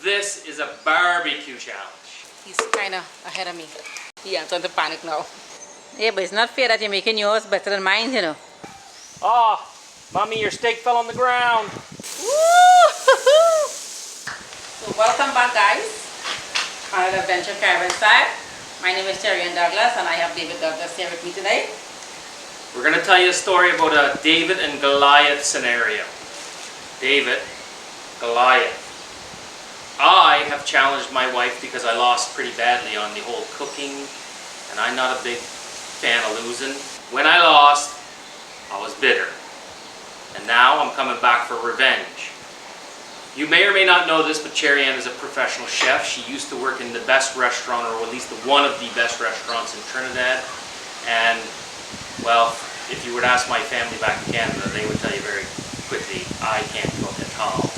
This is a barbecue challenge. He's kind of ahead of me. Yeah, I'm starting to panic now. Yeah, but it's not fair that you're making yours better than mine, you know. Oh, Mommy, your steak fell on the ground. Woo! So welcome back, guys. Another Adventure Caravan Style. My name is Terry Ann Douglas, and I have David Douglas here with me today. We're going to tell you a story about a David and Goliath scenario. David, Goliath. I have challenged my wife because I lost pretty badly on the whole cooking, and I'm not a big fan of losing. When I lost, I was bitter. And now I'm coming back for revenge. You may or may not know this, but Cherry Ann is a professional chef. She used to work in the best restaurant, or at least one of the best restaurants in Trinidad. And, well, if you were to ask my family back in Canada, they would tell you very quickly, I can't cook at all.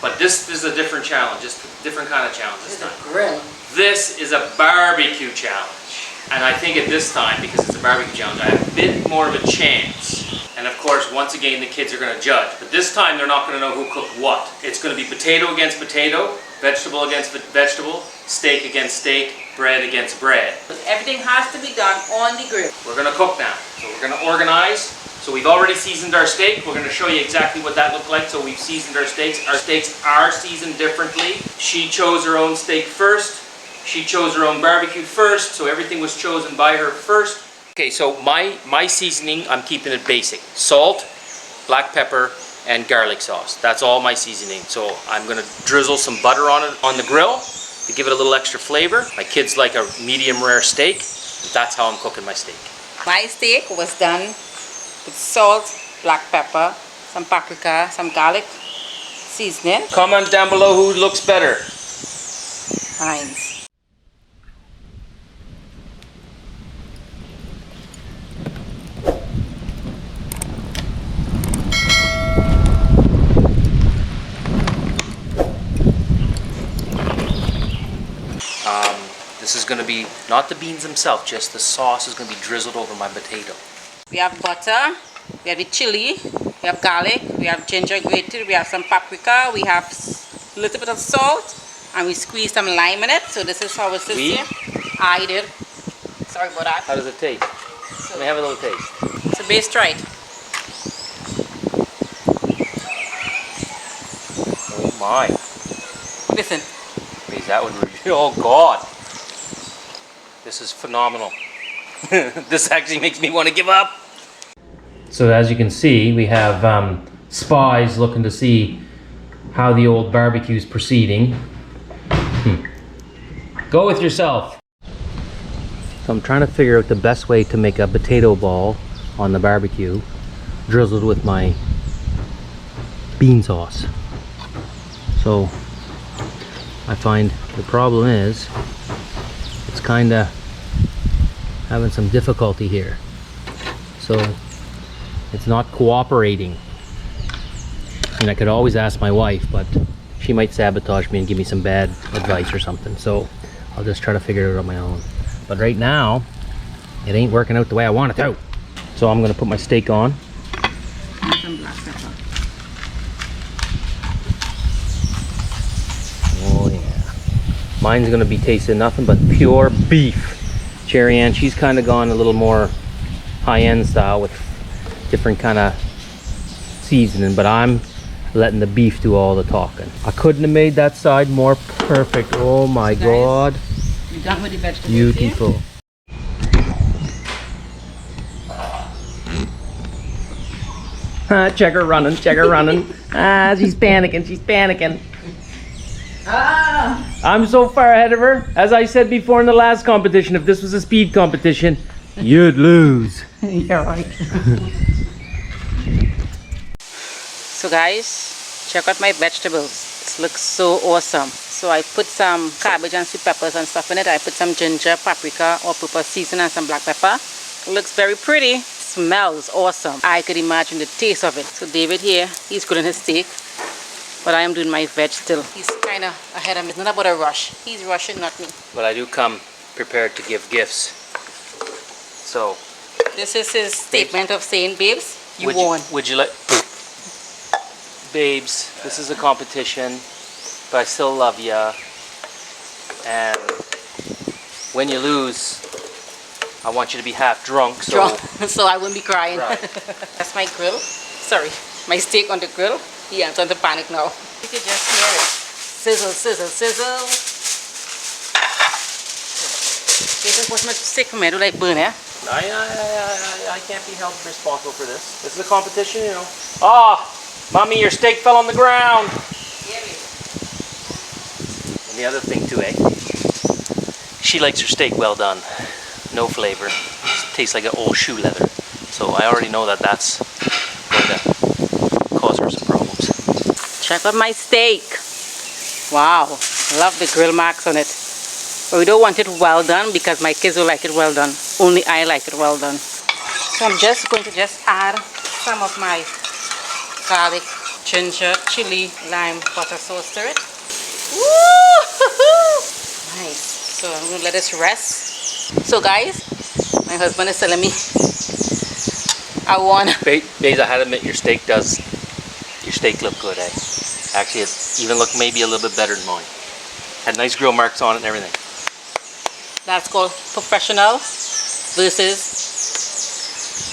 But this is a different challenge, just a different kind of challenge this time. This is a grill. This is a barbecue challenge. And I think at this time, because it's a barbecue challenge, I have a bit more of a chance. And of course, once again, the kids are going to judge. But this time, they're not going to know who cooked what. It's going to be potato against potato, vegetable against vegetable, steak against steak, bread against bread. Everything has to be done on the grill. We're going to cook now. So we're going to organize. So we've already seasoned our steak. We're going to show you exactly what that looked like. So we've seasoned our steaks. Our steaks are seasoned differently. She chose her own steak first. She chose her own barbecue first. So everything was chosen by her first. Okay, so my seasoning, I'm keeping it basic. Salt, black pepper, and garlic sauce. That's all my seasoning. So I'm going to drizzle some butter on it on the grill to give it a little extra flavor. My kids like a medium rare steak. That's how I'm cooking my steak. My steak was done with salt, black pepper, some paprika, some garlic seasoning. Comment down below who looks better. Heinz. This is going to be, not the beans themselves, just the sauce is going to be drizzled over my potato. We have butter, we have the chili, we have garlic, we have ginger grated, we have some paprika, we have a little bit of salt, and we squeeze some lime in it. So this is how it sits here. I did. Sorry about that. How does it taste? Let me have a little taste. So base try it. Oh my. Listen. Please, that would really, oh God. This is phenomenal. This actually makes me want to give up. So as you can see, we have spies looking to see how the old barbecue is proceeding. Go with yourself. So I'm trying to figure out the best way to make a potato ball on the barbecue, drizzled with my bean sauce. So I find the problem is it's kind of having some difficulty here. So it's not cooperating. And I could always ask my wife, but she might sabotage me and give me some bad advice or something. So I'll just try to figure it out on my own. But right now, it ain't working out the way I want it to. So I'm gonna put my steak on. And some black pepper. Oh yeah. Mine's gonna be tasting nothing but pure beef. Cherry Ann, she's kind of gone a little more high-end style with different kind of seasoning, but I'm letting the beef do all the talking. I couldn't have made that side more perfect. Oh my God. We're done with the vegetables. Beautiful. Check her running, check her running. She's panicking, she's panicking. I'm so far ahead of her. As I said before in the last competition, if this was a speed competition, you'd lose. You're right. So guys, check out my vegetables. This looks so awesome. So I put some cabbage and sweet peppers and stuff in it. I put some ginger, paprika, all-purpose seasoning, and some black pepper. It looks very pretty. Smells awesome. I could imagine the taste of it. So David here, he's grilling his steak. But I am doing my veg still. He's kind of ahead of me. It's not about a rush. He's rushing, not me. But I do come prepared to give gifts. So. This is his statement of saying, babes, you won. Would you like... Babes, this is a competition. but I still love ya. And when you lose, I want you to be half drunk. So Drunk, so I won't be crying. Right. That's my grill. Sorry, my steak on the grill. Yeah, I'm starting to panic now. You can just hear it. Sizzle, sizzle, sizzle. You can push my steak from here to like burn, yeah? I can't be held responsible for this. This is a competition, you know. Ah, mommy, your steak fell on the ground. And the other thing too, she likes her steak well done, no flavor. Tastes like an old shoe leather. So I already know that that's going to cause her some problems. Check out my steak. Wow, love the grill marks on it. But we don't want it well done because my kids will like it well done. Only I like it well done. So I'm just going to add some of my garlic, ginger, chili, lime, butter sauce to it. Woo! Nice. So I'm going to let this rest. So guys, my husband is telling me I want... Baze, I had to admit your steak look good, Actually, it even looked maybe a little bit better than mine. Had nice grill marks on it and everything. That's called professional versus...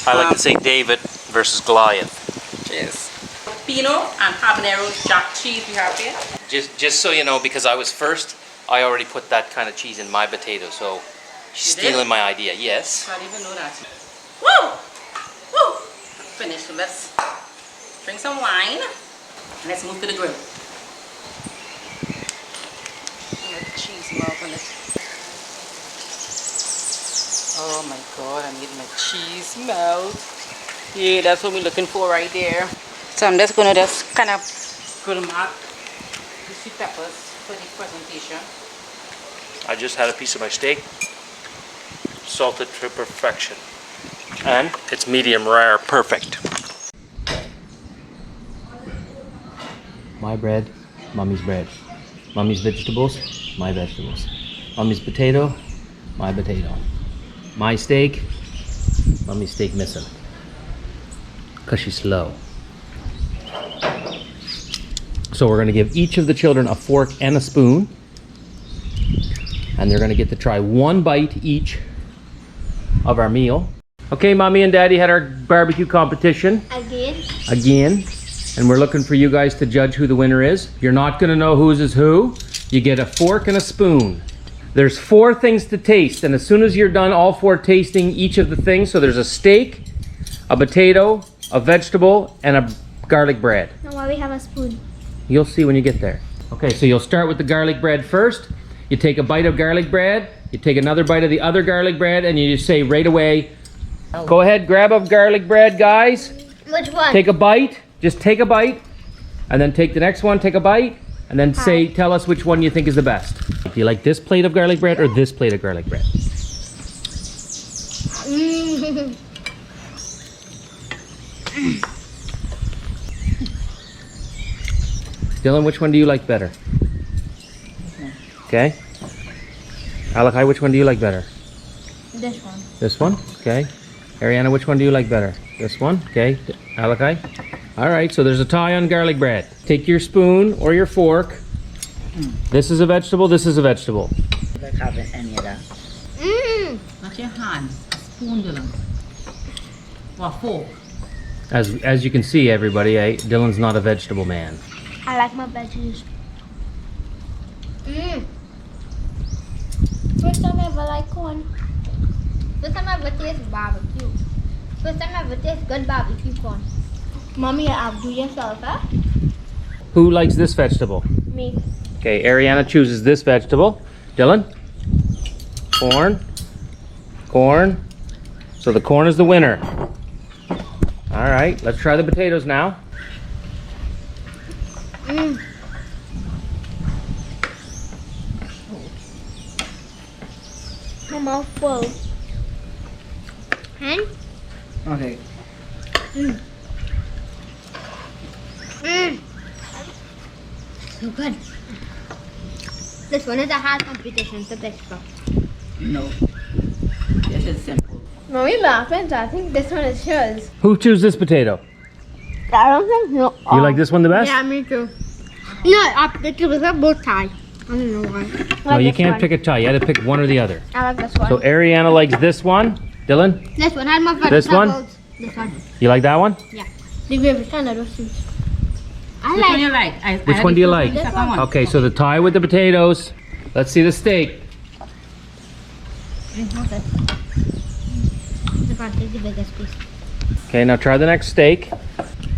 I like to say David versus Goliath. Cheers. Pinot and habanero jack cheese we have here. Just so you know, because I was first, I already put that kind of cheese in my potato, so she's You did? stealing my idea. Yes. I didn't even know that. Woo! Woo! Finished. So let's drink some wine and let's move to the grill. Let the cheese melt on it. Oh my god, I made my cheese melt. Yeah, that's what we're looking for right there. So I'm just gonna kind of grill mark the sweet peppers for the presentation. I just had a piece of my steak, salted to perfection, and it's medium rare, perfect. My bread, mommy's bread. Mommy's vegetables, my vegetables. Mommy's potato, my potato. My steak, mommy's steak missing. Because she's slow. So we're going to give each of the children a fork and a spoon. And they're going to get to try one bite each of our meal. Okay, Mommy and Daddy had our barbecue competition. Again. And we're looking for you guys to judge who the winner is. You're not going to know whose is who. You get a fork and a spoon. There's 4 things to taste, and as soon as you're done all 4 tasting each of the things, so there's a steak, a potato, a vegetable, and a garlic bread. Now why we have a spoon? You'll see when you get there. Okay, so you'll start with the garlic bread first. You take a bite of garlic bread, you take another bite of the other garlic bread, and you just say right away, go ahead, grab a garlic bread, guys. Which one? Take a bite, just take a bite, and then take the next one, take a bite, and then tell us which one you think is the best. Do you like this plate of garlic bread or this plate of garlic bread? Dylan, which one do you like better? Okay. Alakai, which one do you like better? This one. This one? Okay. Ariana, which one do you like better? This one? Okay. Alakai? Alright, so there's a tie on garlic bread. Take your spoon or your fork. This is a vegetable, this is a vegetable. Like having any of that. Not your hand. Spoon, Dylan. Or fork. As you can see, everybody, Dylan's not a vegetable man. I like my veggies. First time I ever like corn. First time I ever taste barbecue. First time I ever taste good barbecue corn. Mommy, do yourself, huh? Who likes this vegetable? Me. Okay, Ariana chooses this vegetable. Dylan? Corn. Corn. So the corn is the winner. Alright, let's try the potatoes now. My mouth full. And? Okay. So good. This one is a hard competition to pick from. No. This is simple. Mommy laughing, I think this one is yours. Who chose this potato? I don't think so. You like this one the best? Yeah, me too. No, the two are both Thai. I don't know why. No, you can't pick a tie. You had to pick one or the other. I like this one. So Ariana likes this one. Dylan, This one. I'm my This one? This one. you like that one? The gravy kind of roasted. I Which one like. you like? Which one do you like? This Second one. Okay, so the tie with the potatoes. Let's see the steak. This one is the biggest piece. Okay, now try the next steak.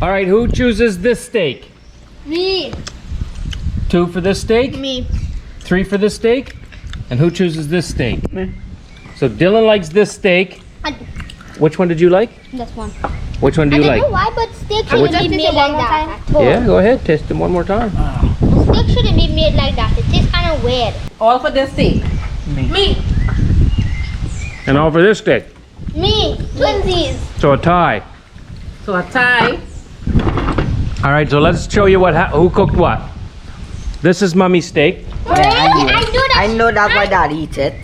All right, who chooses this steak? Me. 2 for this steak, Me. 3 for this steak, and who chooses this steak? So Dylan likes this steak. Which one did you like? This one. Which one do you I like? don't know why, but steak Which- shouldn't be made like that. Yeah, go ahead, taste them one more time. Steak shouldn't be made like that. It tastes kind of weird. All for this steak. Me. And all for this steak. Me. Twinsies. So a tie. So a tie. All right, so let's show you who cooked what. This is Mummy's steak. I do that. I know that's why Dad eats it.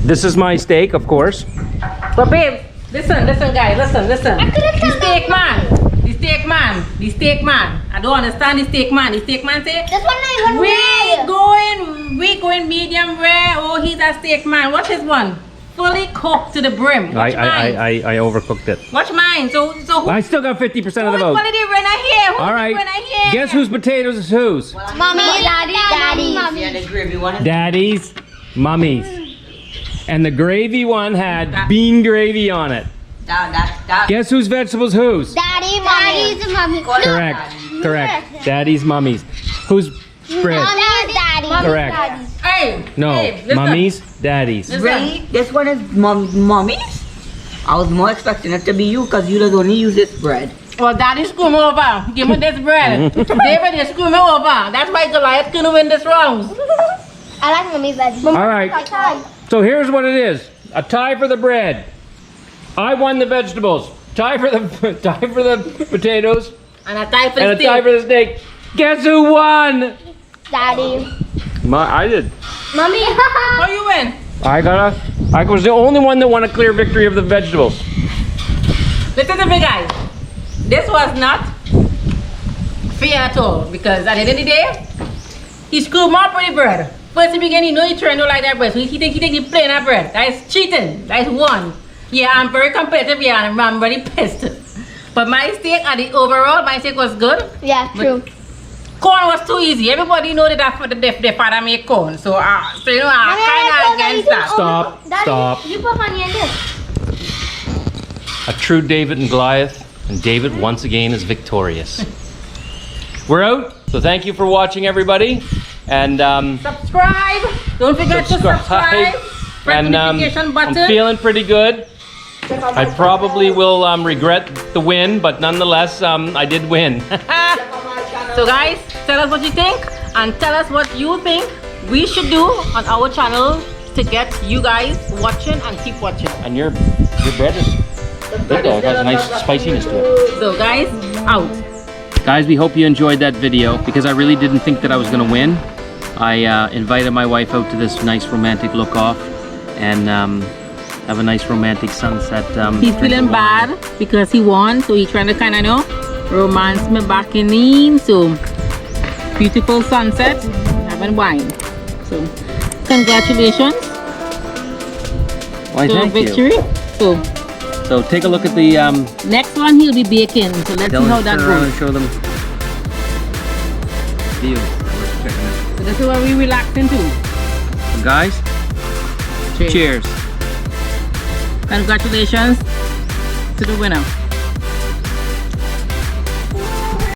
This is my steak, of course. But babe, listen guys, listen. The steak man. The steak man. I don't understand the steak man. The steak man say, This one not even we going medium rare. Oh, he's a steak man. Watch his one. Fully cooked to the brim. Watch mine. I overcooked it. Watch mine. So who, I still got 50% of the who's vote. quality winner here? Who's All right. the winner here? Guess whose potatoes is whose? Mommy, daddy. Yeah, the gravy one is Daddy's, Mummy's. And the gravy one had bean gravy on it. that. Guess whose vegetables whose? Daddy, Daddy's mommy. Correct. Daddy's, Mummy's. Whose bread? Mommy's daddy. Correct. Hey. No, hey, listen. Mummy's, Daddy's. Listen. Really? This one is mommy's? I was more expecting it to be you because you don't only use this bread. Well, daddy screw me over. Give me this bread. David, you screw me over. That's why Goliath couldn't win this round. I like mommy's daddy. All right. So here's what it is. A tie for the bread. I won the vegetables. Tie for the potatoes. And a tie for And the a steak. tie for the steak. Guess who won? Daddy. I did. Mommy. How you win? I was the only one that won a clear victory of the vegetables. Listen to me, guys. This was not fair at all because at the end of the day, he screwed my pretty bread. First beginning, you know he turned out like that bread, so he think he plain that bread. That is cheating. That is one. Yeah, I'm very competitive. Yeah, and I'm very pissed. But my steak, at the overall, my steak was good. Yeah, true. Corn was too easy. Everybody know that their father make corn, so you know I kind of against that. Stop. Daddy, Stop. You put honey in this. A true David and Goliath, and David once again is victorious. We're out. So thank you for watching, everybody, and Subscribe. Don't forget to subscribe. Press the and notification button. I'm feeling pretty good. I probably will regret the win, but nonetheless, I did win. So guys, tell us what you think and tell us what you think we should do on our channel to get you guys watching and keep watching. And your bread is good though. It has a nice spiciness to it. So guys, out. Guys, we hope you enjoyed that video because I really didn't think that I was going to win. I invited my wife out to this nice romantic look off and have a nice romantic sunset. He's feeling bad because he won, so he's trying to kind of romance me back in him. So beautiful sunset, having wine. So congratulations Why, to thank victory. you. So take a look at the Next one he'll be baking. So let's see how that turn around and goes. show them view. So this is what we relaxing to. Guys, cheers. Congratulations to the winner.